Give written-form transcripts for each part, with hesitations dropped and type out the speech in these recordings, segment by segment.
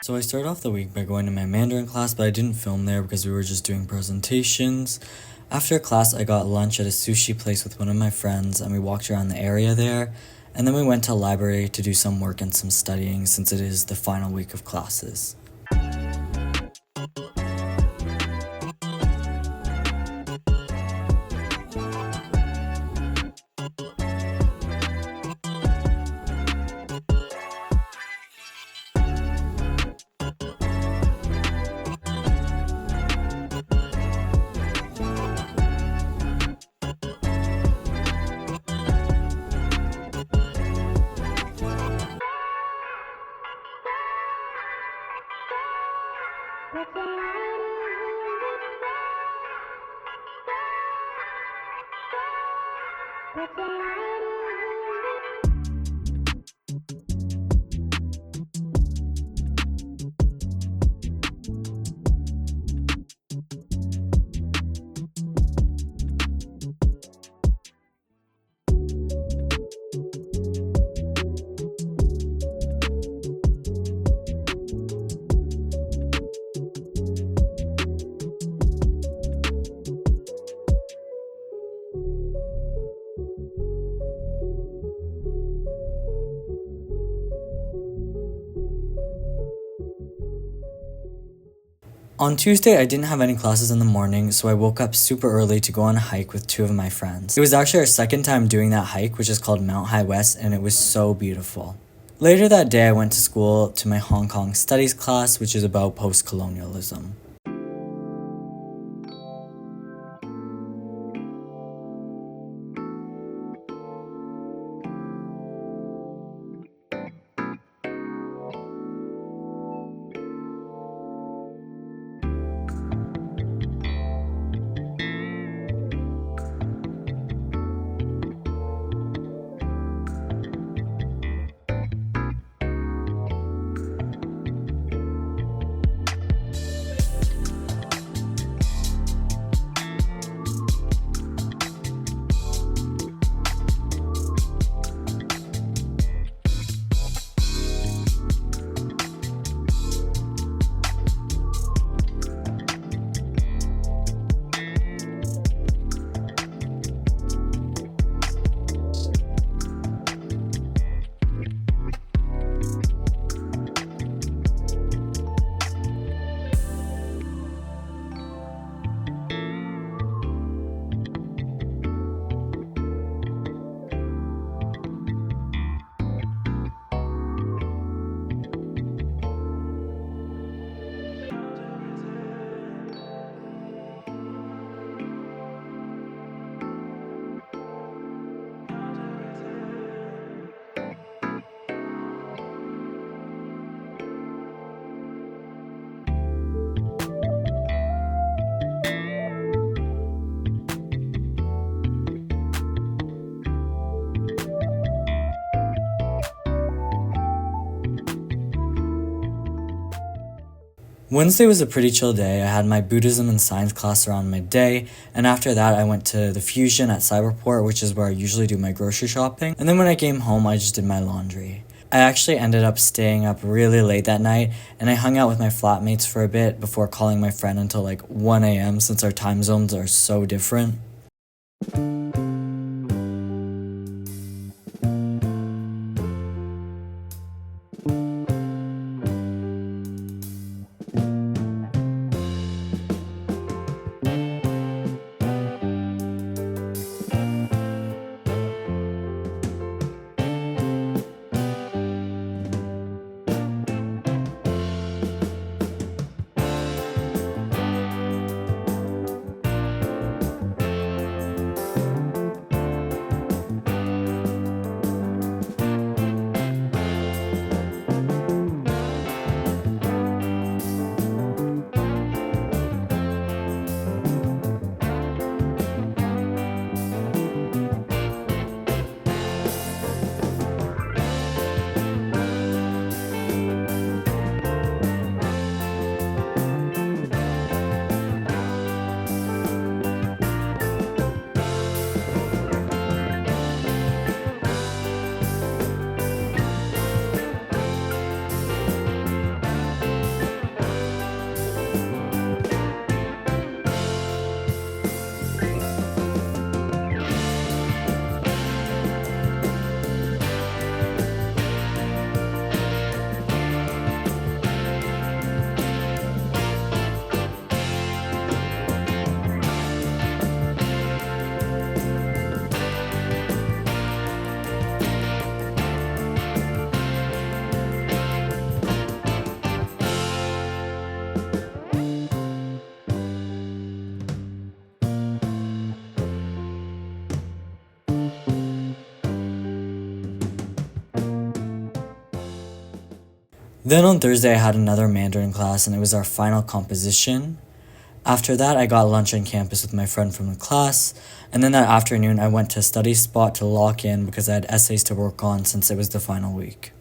So I started off the week by going to my Mandarin class, but I didn't film there because we were just doing presentations. After class, I got lunch at a sushi place with one of my friends, and we walked around the area there. And then we went to a library to do some work and some studying since it is the final week of classes. On Tuesday, I didn't have any classes in the morning, so I woke up super early to go on a hike with two of my friends. It was actually our second time doing that hike, which is called Mount High West, and it was so beautiful. Later that day, I went to school to my Hong Kong studies class, which is about post-colonialism. Wednesday was a pretty chill day. I had my Buddhism and science class around midday, and after that I went to the Fusion at Cyberport, which is where I usually do my grocery shopping, and then when I came home I just did my laundry. I actually ended up staying up really late that night, and I hung out with my flatmates for a bit before calling my friend until like 1 a.m. since our time zones are so different. Then on Thursday, I had another Mandarin class, and it was our final composition. After that, I got lunch on campus with my friend from the class, and then that afternoon, I went to a study spot to lock in because I had essays to work on since it was the final week.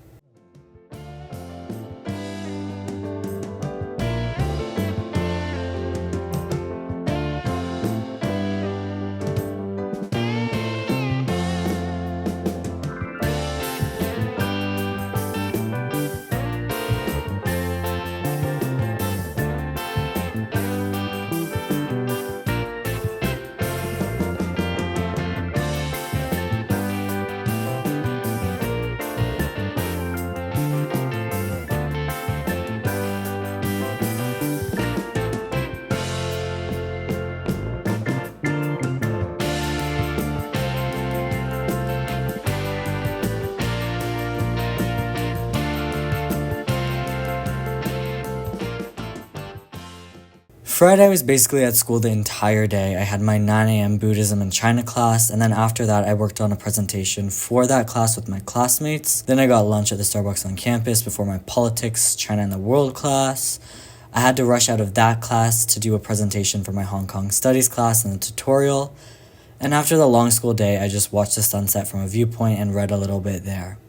Friday, I was basically at school the entire day. I had my 9 a.m. Buddhism and China class, and then after that, I worked on a presentation for that class with my classmates. Then I got lunch at the Starbucks on campus before my politics, China and the world class. I had to rush out of that class to do a presentation for my Hong Kong studies class and a tutorial. And after the long school day, I just watched the sunset from a viewpoint and read a little bit there.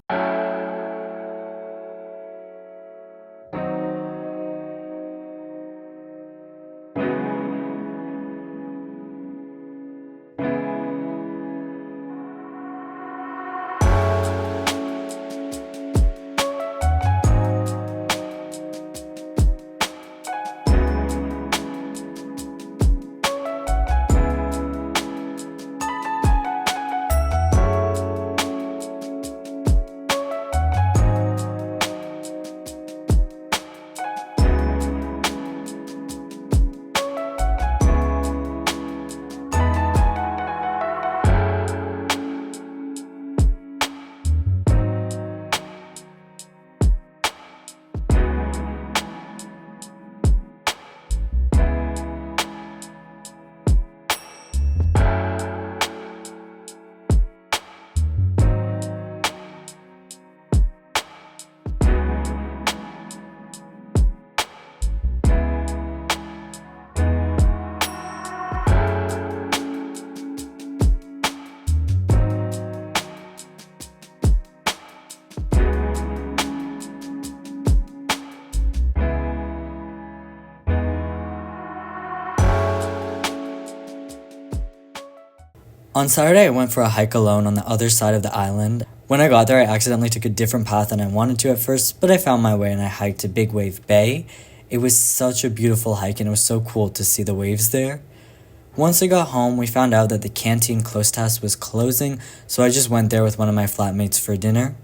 On Saturday, I went for a hike alone on the other side of the island. When I got there, I accidentally took a different path than I wanted to at first, but I found my way and I hiked to Big Wave Bay. It was such a beautiful hike and it was so cool to see the waves there. Once I got home, we found out that the canteen close to us was closing, so I just went there with one of my flatmates for dinner.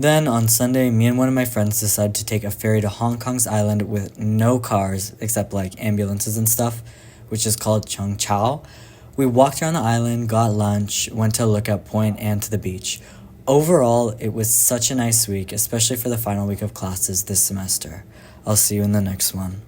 Then on Sunday, me and one of my friends decided to take a ferry to Hong Kong's island with no cars except like ambulances and stuff, which is called Cheung Chau. We walked around the island, got lunch, went to Lookout Point and to the beach. Overall, it was such a nice week, especially for the final week of classes this semester. I'll see you in the next one.